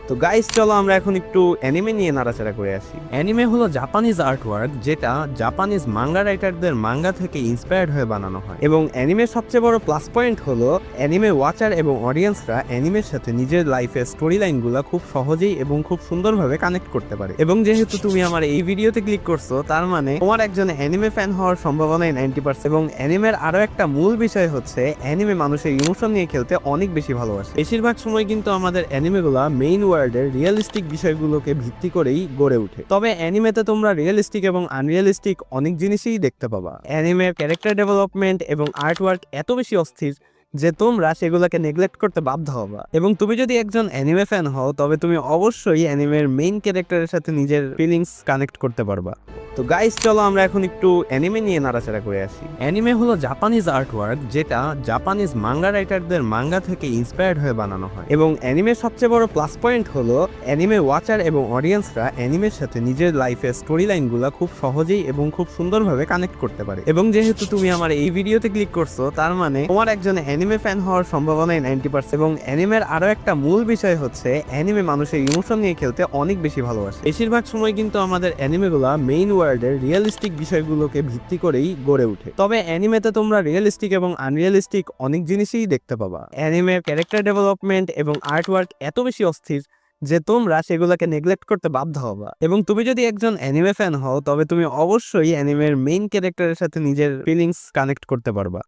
তো গাইস চলো আমরা এখন একটু অ্যানিমে নিয়ে নাড়াচাড়া করে আসি। অ্যানিমে হলো জাপানিজ আর্টওয়ার্ক যেটা জাপানিজ মাঙ্গা রাইটারদের মাঙ্গা থেকে ইন্সপায়ার্ড হয়ে বানানো হয়। এবং অ্যানিমের সবচেয়ে বড় প্লাস পয়েন্ট হলো অ্যানিমে ওয়াচার এবং অডিয়েন্সরা অ্যানিমের সাথে নিজের লাইফের স্টোরি লাইনগুলো খুব সহজেই এবং খুব সুন্দরভাবে কানেক্ট করতে পারে। এবং যেহেতু তুমি আমার এই ভিডিওতে ক্লিক করছো তার মানে তোমার একজন অ্যানিমে ফ্যান হওয়ার সম্ভাবনাই 90%। এবং অ্যানিমের আরো একটা মূল বিষয় হচ্ছে অ্যানিমে মানুষের ইমোশন নিয়ে খেলতে অনেক বেশি ভালোবাসে। বেশিরভাগ সময় কিন্তু আমাদের অ্যানিমেগুলো মেইন ওয়ার্ল্ডের রিয়েলিস্টিক বিষয়গুলোকে ভিত্তি করেই গড়ে ওঠে। তবে অ্যানিমেতে তোমরা রিয়েলিস্টিক এবং আনরিয়েলিস্টিক অনেক জিনিসই দেখতে পাবা। অ্যানিমের ক্যারেক্টার ডেভেলপমেন্ট এবং আর্টওয়ার্ক এত বেশি অস্থির যে তোমরা সেগুলোকে নেগলেক্ট করতে বাধ্য হবা। এবং তুমি যদি একজন অ্যানিমে ফ্যান হও তবে তুমি অবশ্যই অ্যানিমের মেইন ক্যারেক্টারের সাথে নিজের ফিলিংস কানেক্ট করতে পারবা। তো গাইস চলো আমরা এখন একটু অ্যানিমে নিয়ে নাড়াচাড়া করে আসি। অ্যানিমে হলো জাপানিজ আর্টওয়ার্ক যেটা জাপানিজ মাঙ্গা রাইটারদের মাঙ্গা থেকে ইন্সপায়ার্ড হয়ে বানানো হয়। এবং অ্যানিমের সবচেয়ে বড় প্লাস পয়েন্ট হলো অ্যানিমে ওয়াচার এবং অডিয়েন্সরা অ্যানিমের সাথে নিজের লাইফের স্টোরি লাইনগুলো খুব সহজেই এবং খুব সুন্দরভাবে কানেক্ট করতে পারে। এবং যেহেতু তুমি আমার এই ভিডিওতে ক্লিক করছো তার মানে তোমার একজন অ্যানিমে ফ্যান হওয়ার সম্ভাবনাই 90%। এবং অ্যানিমের আরো একটা মূল বিষয় হচ্ছে অ্যানিমে মানুষের ইমোশন নিয়ে খেলতে অনেক বেশি ভালোবাসে। বেশিরভাগ সময় কিন্তু আমাদের অ্যানিমেগুলো মেইন ওয়ার্ল্ডের রিয়েলিস্টিক বিষয়গুলোকে ভিত্তি করেই গড়ে ওঠে। তবে অ্যানিমেতে তোমরা রিয়েলিস্টিক এবং আনরিয়েলিস্টিক অনেক জিনিসই দেখতে পাবা। অ্যানিমের ক্যারেক্টার ডেভেলপমেন্ট এবং আর্টওয়ার্ক এত বেশি অস্থির যে তোমরা সেগুলোকে নেগলেক্ট করতে বাধ্য হবা। এবং তুমি যদি একজন অ্যানিমে ফ্যান হও তবে তুমি অবশ্যই অ্যানিমের মেইন ক্যারেক্টারের সাথে নিজের ফিলিংস কানেক্ট করতে পারবা।